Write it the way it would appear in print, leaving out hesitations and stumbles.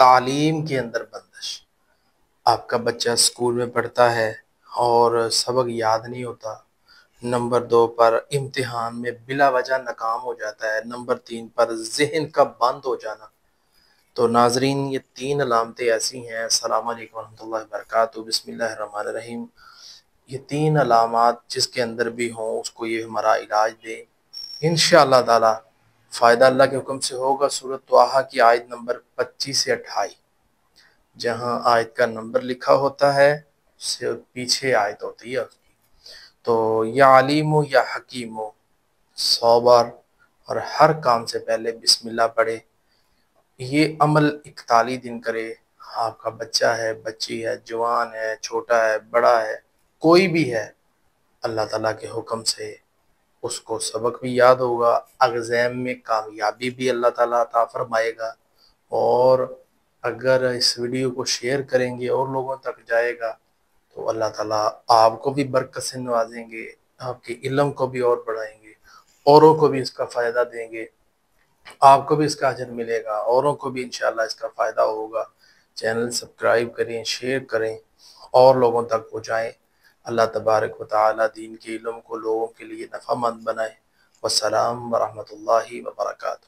تعلیم کے اندر بندش۔ آپ کا بچہ اسکول میں پڑھتا ہے اور سبق یاد نہیں ہوتا، نمبر 2 پر امتحان میں بلا وجہ ناکام ہو جاتا ہے، نمبر 3 پر ذہن کا بند ہو جانا۔ تو ناظرین، یہ 3 علامتیں ایسی ہیں۔ السلام علیکم ورحمۃ اللہ وبرکاتہ۔ بسم اللہ الرحمن الرحیم۔ یہ 3 علامات جس کے اندر بھی ہوں اس کو یہ ہمارا علاج دیں، انشاءاللہ تعالی فائدہ اللہ کے حکم سے ہوگا۔ سورۃ طٰہٰ کی آیت نمبر 25 سے 28، جہاں آیت کا نمبر لکھا ہوتا ہے اس سے پیچھے آیت ہوتی ہے۔ تو یا علیم ہو یا حکیم ہو، 100 بار اور ہر کام سے پہلے بسم اللہ پڑھے۔ یہ عمل 41 دن کرے۔ آپ کا بچہ ہے، بچی ہے، جوان ہے، چھوٹا ہے، بڑا ہے، کوئی بھی ہے، اللہ تعالیٰ کے حکم سے اس کو سبق بھی یاد ہوگا، ایگزام میں کامیابی بھی اللہ تعالیٰ عطا فرمائے گا۔ اور اگر اس ویڈیو کو شیئر کریں گے اور لوگوں تک جائے گا تو اللہ تعالیٰ آپ کو بھی برکت سے نوازیں گے، آپ کے علم کو بھی اور بڑھائیں گے، اوروں کو بھی اس کا فائدہ دیں گے، آپ کو بھی اس کا اجر ملے گا، اوروں کو بھی انشاءاللہ اس کا فائدہ ہوگا۔ چینل سبسکرائب کریں، شیئر کریں اور لوگوں تک پہنچائیں۔ اللہ تبارک و تعالی دین کے علم کو لوگوں کے لیے نفع مند بنائے۔ والسلام ورحمۃ اللہ وبرکاتہ۔